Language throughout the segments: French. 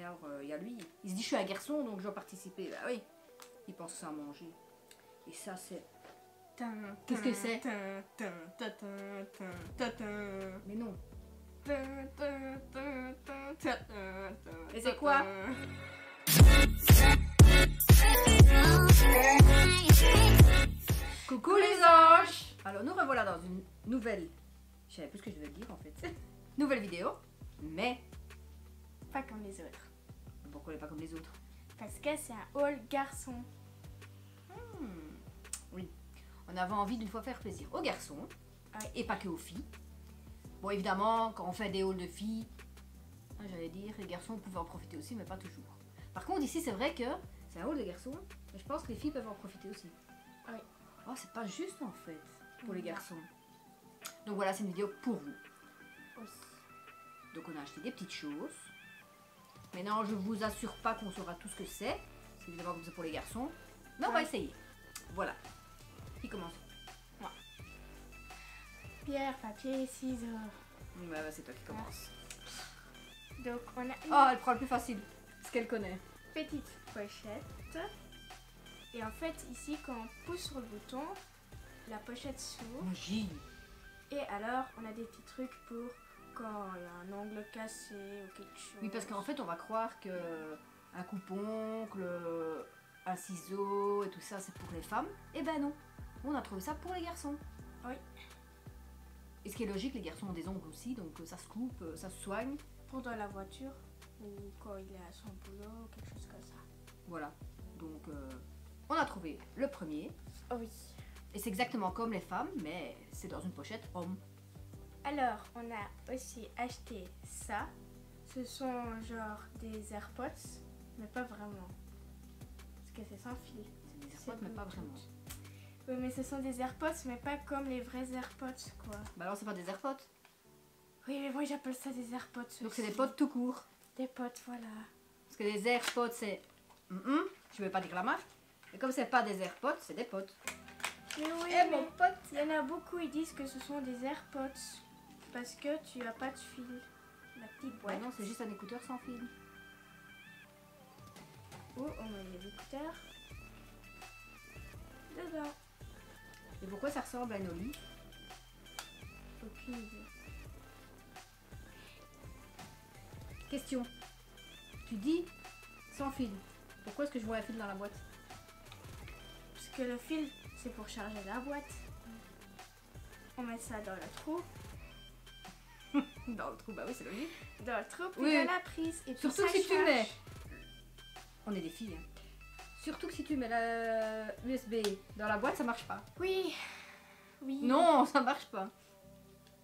Et alors, il y a lui, il se dit je suis un garçon donc je dois participer. Bah oui, il pense ça à manger. Et ça c'est... Qu'est-ce que c'est? Mais non. Et c'est quoi? Coucou les anges! Alors nous revoilà dans une nouvelle... Je savais plus ce que je devais dire en fait. Nouvelle vidéo, mais... Pas comme les autres. Pourquoi elle n'est pas comme les autres? Parce que c'est un haul garçon. Oui. On avait envie d'une fois faire plaisir aux garçons, et pas que aux filles. Bon évidemment, quand on fait des hauls de filles, j'allais dire, les garçons pouvaient en profiter aussi, mais pas toujours. Par contre ici c'est vrai que c'est un haul de garçons, mais je pense que les filles peuvent en profiter aussi. Oui. Oh, c'est pas juste en fait pour les garçons. Donc voilà, c'est une vidéo pour vous. Oui. Donc on a acheté des petites choses. Maintenant je vous assure pas qu'on saura tout ce que c'est. C'est évidemment comme ça pour les garçons. Mais on va essayer. Voilà. Qui commence? Moi. Pierre, papier, ciseaux. Bah, c'est toi qui commence. Donc on a une Oh, elle prend le plus facile. Ce qu'elle connaît. petite pochette. Et en fait ici quand on pousse sur le bouton, la pochette s'ouvre. Magie. Et alors on a des petits trucs pour quand il y a un ongle cassé ou quelque chose. Oui, parce qu'en fait on va croire que un coupe-ongle, un ciseau et tout ça c'est pour les femmes. Eh ben non. On a trouvé ça pour les garçons. Oui. Et ce qui est logique, les garçons ont des ongles aussi, donc ça se coupe, ça se soigne. Pour dans la voiture ou quand il est à son boulot, quelque chose comme ça. Voilà. Donc on a trouvé le premier. Oh oui. Et c'est exactement comme les femmes, mais c'est dans une pochette homme. Alors, on a aussi acheté ça. Ce sont genre des AirPods, mais pas vraiment. Parce que c'est sans fil. C'est des AirPods, mais pas vraiment. Oui, mais ce sont des AirPods, mais pas comme les vrais AirPods, quoi. Bah alors c'est pas des AirPods. Oui, mais moi j'appelle ça des AirPods. Donc aussi. c'est des pods tout court. Des pods, voilà. Parce que les AirPods c'est... je vais pas dire la marque. Et comme c'est pas des AirPods, c'est des pods. Mais oui, Eh, mais mon pote. il y en a beaucoup, ils disent que ce sont des AirPods. Parce que tu as pas de fil. La petite Ouais, boîte. non, c'est juste un écouteur sans fil. Où on met les écouteurs dedans. Et pourquoi ça ressemble à une olive? Aucune idée. Question. Tu dis sans fil. Pourquoi est-ce que je vois un fil dans la boîte? Parce que le fil, c'est pour charger la boîte. On met ça dans le trou. Dans le trou, bah oui, c'est logique. Dans le trou, puis Oui. dans la prise. Et puis Surtout ça que si tu charge. mets... On est des filles, hein. Surtout que si tu mets la USB dans la boîte, ça marche pas. Oui. Oui. Non, ça marche pas.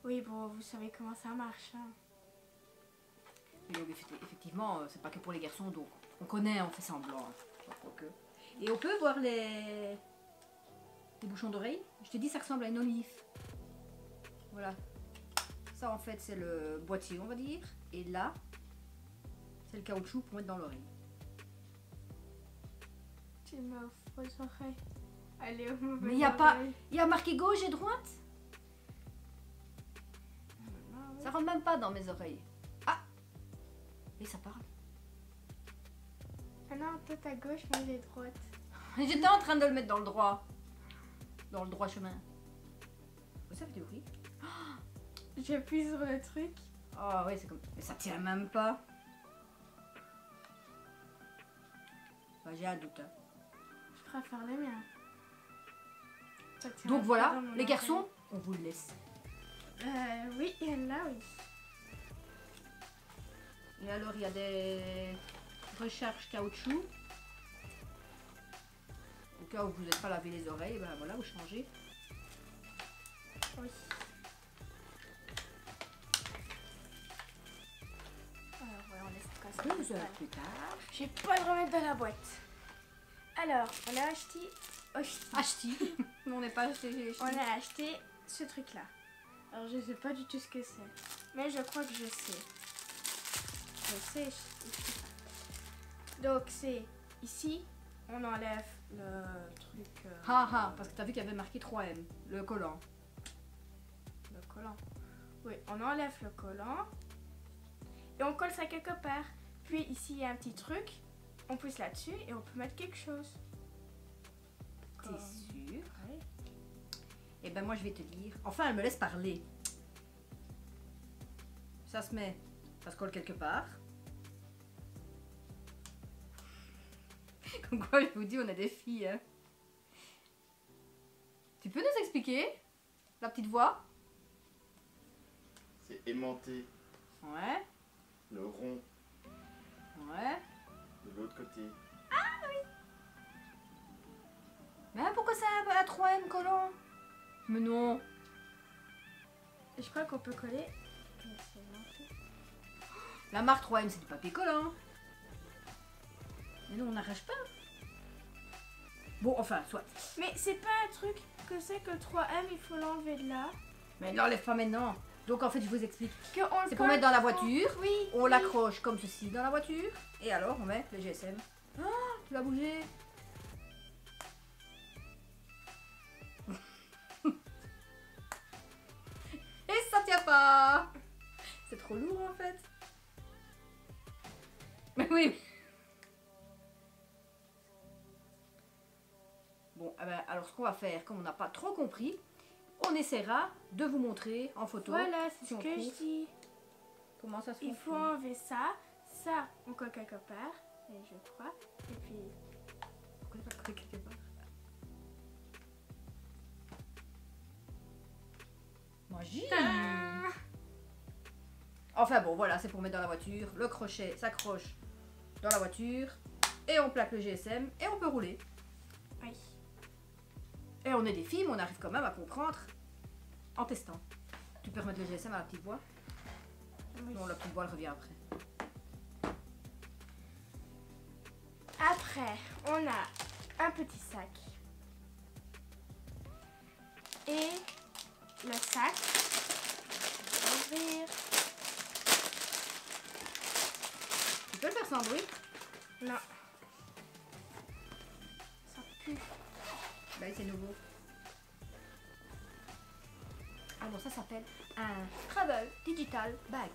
Oui, bon, vous savez comment ça marche. Hein. Et donc, effectivement, c'est pas que pour les garçons, donc on connaît, on fait semblant. Hein. Donc, et on peut voir les bouchons d'oreilles. Je te dis, ça ressemble à une olive. Voilà. Ça, en fait, c'est le boîtier, on va dire. Et là, c'est le caoutchouc pour mettre dans l'oreille. Tu m'as aux oreilles. Allez, au mauvais Mais il y a pas... Il y a marqué gauche et droite. Ça rentre même pas dans mes oreilles. Ah! Et ça parle. Ah non, toi t'as gauche, moi j'ai droite. J'étais en train de le mettre dans le droit. Dans le droit chemin. Ça fait du bruit. J'appuie sur le truc. Oh ouais, c'est comme... Mais ça tient même pas. Bah, j'ai un doute. Hein. Je préfère les miens. Ça tient Donc pas voilà, dans mon les oreille. garçons, on vous le laisse. Oui, il y en a, oui. Et alors, il y a des recharges caoutchouc. Au cas où vous n'êtes pas lavé les oreilles, ben voilà, vous changez. Oui. Alors voilà, on laisse ça. 2 heures plus tard. J'ai pas le remettre dans la boîte. Alors, on a acheté... Acheté. On n'est pas acheté. On a acheté ce truc-là. Alors, je sais pas du tout ce que c'est. Mais je crois que je sais. Je sais pas. Donc, c'est ici, on enlève le truc... Ah, parce que t'as vu qu'il y avait marqué 3M, le collant. Le collant. Oui, on enlève le collant. Et on colle ça quelque part. puis ici, il y a un petit truc. On pousse là-dessus et on peut mettre quelque chose. T'es Comme- sûr? Ouais. Eh ben moi je vais te dire. Enfin, elle me laisse parler. Ça se met, ça se colle quelque part. Comme quoi, je vous dis, on a des filles. Hein. Tu peux nous expliquer la petite voix? C'est aimanté Ouais, le rond ouais. de l'autre côté. Mais pourquoi c'est un 3M collant? Mais non. Et je crois qu'on peut coller. Mais c'est aimanté. La marque 3M, c'est du papier collant. Mais non, on n'arrache pas. Bon, enfin, soit. Mais c'est pas un truc que c'est que le 3M, il faut l'enlever de là. Mais ne l'enlève pas maintenant. Donc en fait, je vous explique. Que on le C'est pour colle mettre dans la devant. voiture. Oui. On oui. l'accroche comme ceci dans la voiture. Et alors, on met le GSM. Ah, tu l'as bougé. Et ça tient pas. C'est trop lourd en fait. Mais oui. Bon, eh ben, alors ce qu'on va faire, comme on n'a pas trop compris, on essaiera de vous montrer en photo. Voilà, c'est si ce on que je trouve. dis. Comment ça se fait. Il faut enlever ça. Ça, on colle quelque part. Et je crois. Et puis. Pourquoi pas coller quelque part? Magie. Tadam! Enfin bon, voilà, c'est pour mettre dans la voiture. Le crochet s'accroche dans la voiture. Et on plaque le GSM et on peut rouler. Oui. Et on est des filles, mais on arrive quand même à comprendre en testant. Tu peux remettre le GSM à la petite voix? Oui. Non, la petite voix elle revient après. Après, on a un petit sac. Et le sac. On va ouvrir. Tu peux le faire sans bruit? Non. Ça pue. Bah oui, c'est nouveau. Ah bon, ça s'appelle un Travel Digital Bag.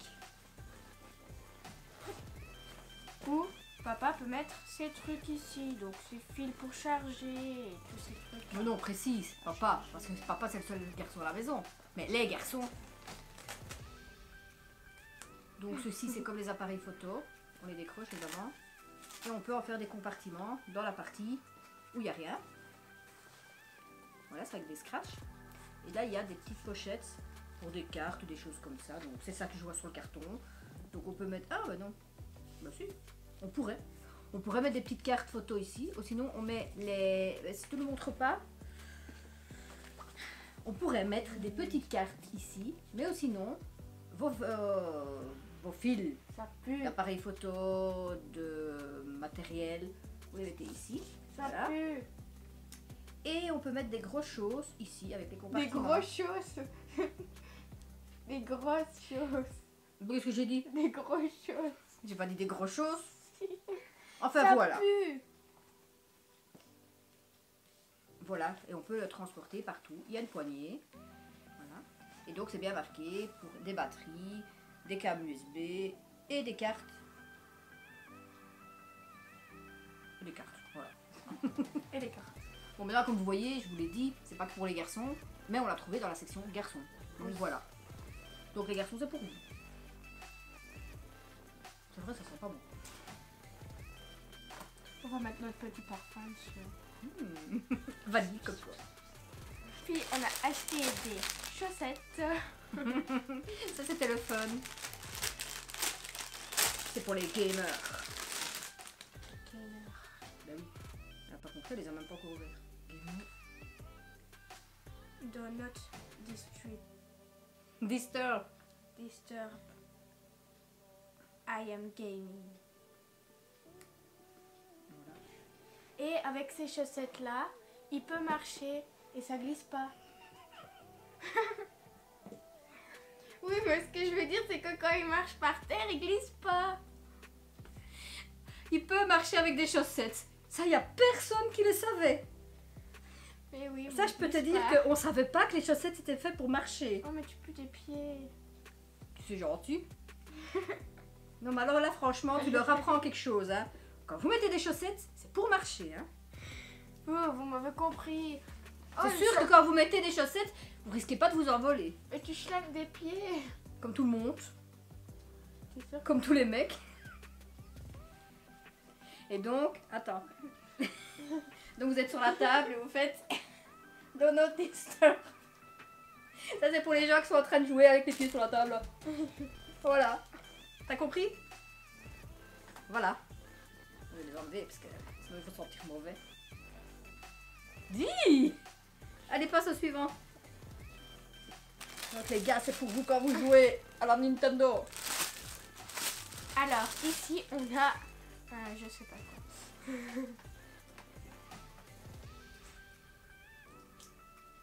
Ou papa peut mettre ses trucs ici. Donc ses fils pour charger et tous ces trucs. Non, non, précise, papa, parce que papa c'est le seul garçon à la maison. Mais les garçons. Donc ceci c'est comme les appareils photo. On les décroche évidemment. Et on peut en faire des compartiments dans la partie où il n'y a rien. Voilà, c'est avec des scratchs. Et là il y a des petites pochettes pour des cartes ou des choses comme ça. Donc c'est ça que je vois sur le carton. Donc on peut mettre... Ah bah non. Bah si. On pourrait. On pourrait mettre des petites cartes photo ici. Ou sinon on met les... Si tu ne le montres pas... On pourrait mettre des petites cartes ici. Mais sinon, vos fils Ça pue. d'appareil photo, de matériel, vous les mettez ici. Ça Voilà. pue. Et on peut mettre des grosses choses ici avec les Des compartiments. grosses choses. Des grosses choses. Qu'est-ce que j'ai dit? Des grosses choses. J'ai pas dit des grosses choses. Enfin Ça voilà. pue. Voilà. Et on peut le transporter partout. Il y a une poignée. Voilà. Et donc c'est bien marqué pour des batteries, des câbles USB et des cartes. Et des cartes. Voilà. Et les cartes. Bon, maintenant, comme vous voyez, je vous l'ai dit, c'est pas que pour les garçons, mais on l'a trouvé dans la section garçons. Donc voilà. Donc les garçons, c'est pour vous. C'est vrai, ça sent pas bon. On va mettre notre petit parfum dessus. Vanille comme toi. Puis on a acheté des chaussettes. Ça, c'était le fun. C'est pour les gamers. Bah oui. Elle a pas compris, elle les a même pas encore ouverts. Gamer. Do not Disturb. disturb. I am gaming. Voilà. Et avec ces chaussettes là, il peut marcher et ça glisse pas. Oui, mais ce que je veux dire, c'est que quand il marche par terre, il glisse pas. Il peut marcher avec des chaussettes. Ça, y a personne qui le savait. Mais oui, Ça, mais je peux il te glisse dire pas. qu'on savait pas que les chaussettes étaient faites pour marcher. Oh, mais tu pues tes pieds. C'est gentil. Non, mais alors là, franchement, tu leur apprends quelque chose. Hein. Quand vous mettez des chaussettes, c'est pour marcher. Hein. Oh, vous m'avez compris. Oh, C'est sûr que quand vous mettez des chaussettes, vous risquez pas de vous envoler. Et tu schlingues des pieds. Comme tout le monde. C'est sûr. Comme tous les mecs. Et donc, attends. Donc vous êtes sur la table et vous faites Donut Tester. Ça c'est pour les gens qui sont en train de jouer avec les pieds sur la table. Là. Voilà. T'as compris? Voilà. Je vais les enlever parce que sinon il faut sentir mauvais. Dis! Allez, passe au suivant. Donc les gars, c'est pour vous quand vous jouez à la Nintendo. Alors, ici, on a... je sais pas quoi.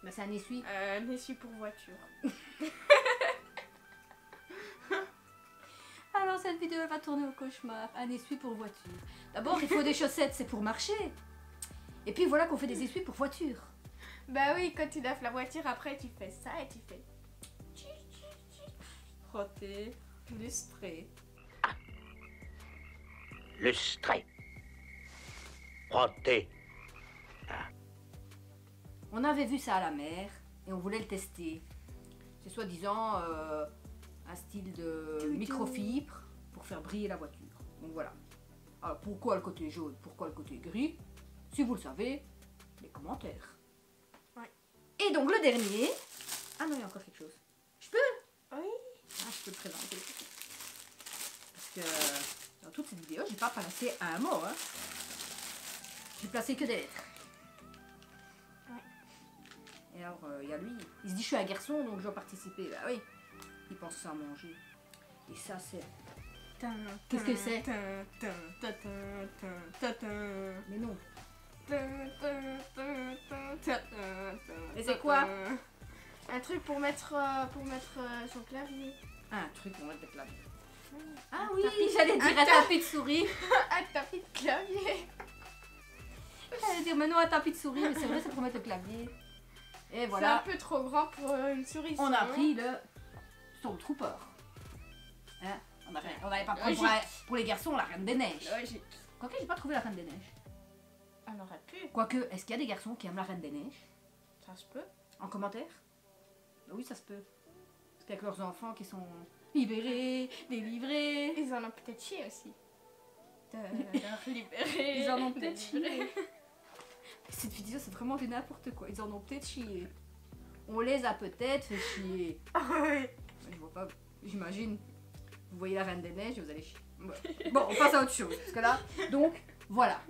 Bah, c'est un essuie. Un essuie pour voiture. Alors cette vidéo elle va tourner au cauchemar. Un essuie pour voiture. D'abord il faut des chaussettes, c'est pour marcher. Et puis voilà qu'on fait des essuies pour voiture. Bah oui, quand tu laves la voiture, après tu fais ça et tu fais... Frotter, lustrer. Lustrer. Frotter. On avait vu ça à la mer et on voulait le tester. C'est soi-disant un style de microfibre pour faire briller la voiture. Donc voilà. Alors pourquoi le côté jaune, pourquoi le côté gris? Si vous le savez, les commentaires. Ouais. Et donc le dernier... Ah non, il y a encore quelque chose. Je peux? Oui. Ah, je peux le présenter. Parce que dans toute cette vidéo, j'ai pas placé un mot. Hein. J'ai placé que des lettres. Ouais. Et alors, il y a lui. Il se dit, je suis un garçon, donc je dois participer. Bah oui. Il pense ça à manger. Et ça, c'est... Qu'est-ce que c'est? Mais non. Et c'est quoi? Un truc pour mettre son clavier. Ah, un truc pour mettre des claviers. Ah Un oui, tapis- j'allais dire un tapis de souris. Un tapis de clavier. J'allais dire, mais non, un tapis de souris, mais c'est vrai, c'est pour mettre le clavier. Et C'est un voilà, peu trop grand pour une souris. on a sinon. pris le Stormtrooper. Hein, on n'avait pas pris pour les garçons la Reine des Neiges. Logique. Quoique, j'ai pas trouvé la Reine des Neiges. On aurait pu. Quoique, est-ce qu'il y a des garçons qui aiment la Reine des Neiges? Ça se peut. En commentaire? Bah oui, ça se peut. Parce qu'avec leurs enfants qui sont libérés, délivrés. Ils en ont peut-être chié aussi. De leur libérer. Ils en ont peut-être de libérer. chié. Cette vidéo, c'est vraiment du n'importe quoi. Ils en ont peut-être chié. On les a peut-être fait chier. Ah oui. Mais je vois pas, j'imagine. Vous voyez la Reine des Neiges et vous allez chier. Ouais. Bon, on passe à autre chose. Parce que là, donc, voilà.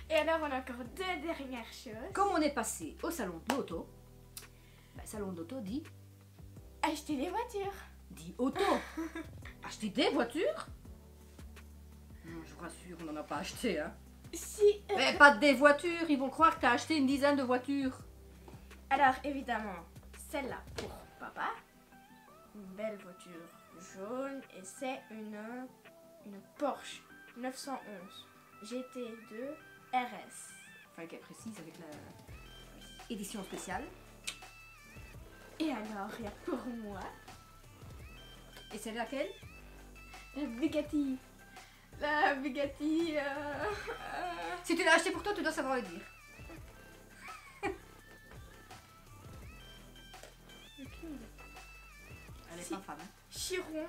Et alors, on a encore deux dernières choses. Comme on est passé au salon de l'auto, bah, salon d'auto dit Acheter des voitures. auto. Acheter des voitures? Non, je vous rassure, on n'en a pas acheté, hein. Si. Mais pas des voitures, ils vont croire que t'as acheté une dizaine de voitures. Alors, évidemment, celle-là pour papa. Une belle voiture jaune. Et c'est une Porsche 911 GT2 RS. Enfin, qu'elle précise avec la édition spéciale. Et alors, il y a pour moi Et c'est laquelle? la Bugatti. La Bugatti. Si tu l'as acheté pour toi, tu dois savoir le dire. Elle est Si. pas femme. Hein. Chiron.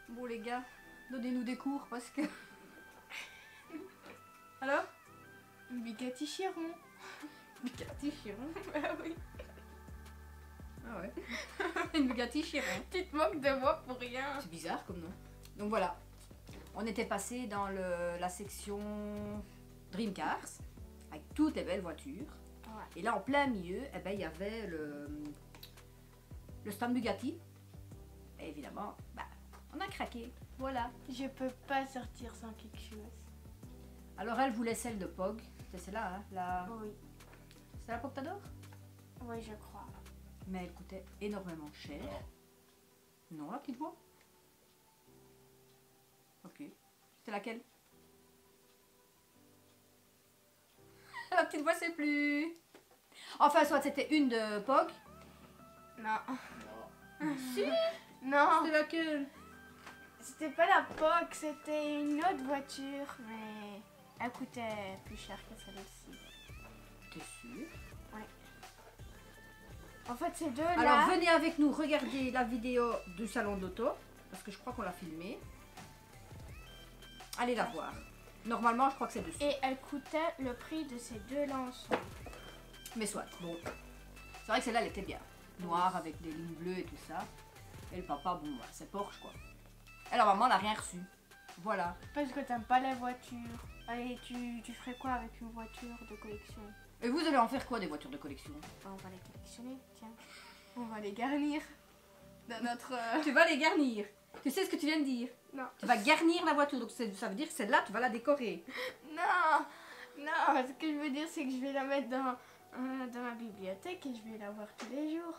Bon les gars, donnez-nous des cours parce que... Alors? Une Bugatti Chiron. Bugatti Chiron. Ah oui. Ah ouais. Une Bugatti Chiron. Tu te moques de moi pour rien. C'est bizarre comme nom. Donc voilà. On était passé dans la section Dream Cars avec toutes les belles voitures. Ouais. Et là en plein milieu, eh ben, il y avait le stand Bugatti. Et évidemment, bah, on a craqué. Voilà. Je peux pas sortir sans quelque chose. Alors elle voulait celle de Pog. C'est celle-là, hein, Oui. c'est la Pog t'adores? Oui, je crois. Mais elle coûtait énormément cher. Non, la petite voix? Ok. C'est laquelle? La petite voix, c'est plus. Enfin, soit c'était une de Pog. Non. Non, C'est laquelle? c'était pas la POC, c'était une autre voiture, mais elle coûtait plus cher que celle-ci. T'es sûr? En fait, ces deux Alors là. venez avec nous regarder la vidéo du salon d'auto, parce que je crois qu'on l'a filmée. Allez la voir. Normalement, je crois que c'est dessus. Et elle coûtait le prix de ces deux là ensemble. Mais soit, bon. C'est vrai que celle-là, elle était bien. Noire avec des lignes bleues et tout ça. Et le papa, bon, bah, c'est Porsche quoi. Alors maman n'a rien reçu. Voilà. Parce que t'aimes pas les voitures. Allez, tu ferais quoi avec une voiture de collection? Et vous allez en faire quoi des voitures de collection? On va les collectionner, tiens. On va les garnir dans notre... Tu vas les garnir. Tu sais ce que tu viens de dire? Non. Tu vas garnir la voiture, donc ça veut dire que celle-là, tu vas la décorer. Non, non, ce que je veux dire, c'est que je vais la mettre dans ma bibliothèque et je vais la voir tous les jours.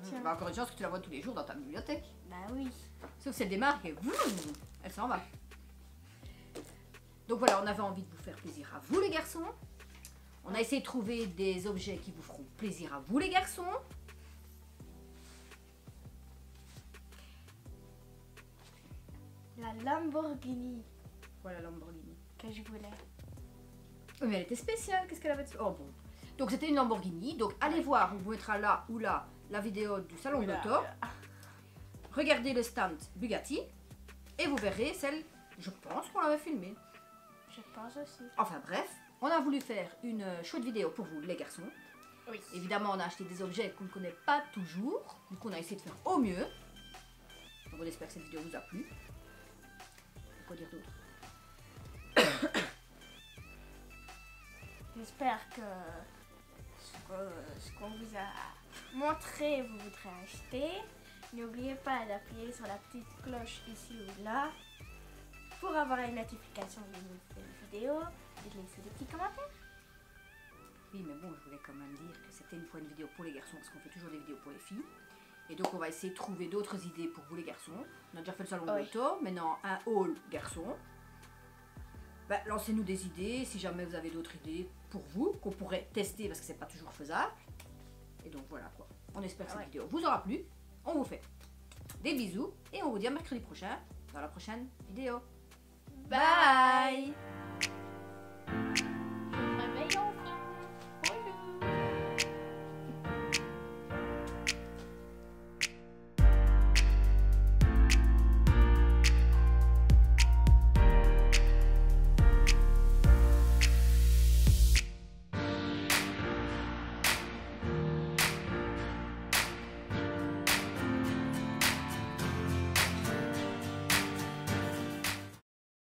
Tiens. Bah, encore une chance que tu la vois tous les jours dans ta bibliothèque. Bah oui. Sauf si elle démarre et vroom, elle s'en va. Donc voilà, on avait envie de vous faire plaisir à vous les garçons. On a essayé de trouver des objets qui vous feront plaisir à vous les garçons. La Lamborghini Voilà Lamborghini. que je voulais. Oh, mais elle était spéciale, qu'est-ce qu'elle avait de... Oh bon. Donc c'était une Lamborghini, donc allez voir, on vous mettra là ou là la vidéo du salon d'auto. Regardez le stand Bugatti et vous verrez celle, je pense qu'on l'avait filmée. Je pense aussi. Enfin bref, on a voulu faire une chouette vidéo pour vous les garçons. Oui. Évidemment, on a acheté des objets qu'on ne connaît pas toujours, donc on a essayé de faire au mieux. Donc on espère que cette vidéo vous a plu. Quoi dire d'autre? J'espère que ce qu'on vous a montré, vous voudrez acheter. N'oubliez pas d'appuyer sur la petite cloche ici ou là pour avoir les notifications de nouvelles vidéos et de laisser des petits commentaires. Oui, mais bon, je voulais quand même dire que c'était une fois une vidéo pour les garçons, parce qu'on fait toujours des vidéos pour les filles. Et donc on va essayer de trouver d'autres idées pour vous les garçons. On a déjà fait le salon de l'auto, maintenant un haul garçon. Bah, lancez-nous des idées, si jamais vous avez d'autres idées pour vous, qu'on pourrait tester, parce que c'est pas toujours faisable. Et donc voilà quoi. On espère que cette vidéo vous aura plu. On vous fait des bisous, et on vous dit à mercredi prochain, dans la prochaine vidéo. Bye.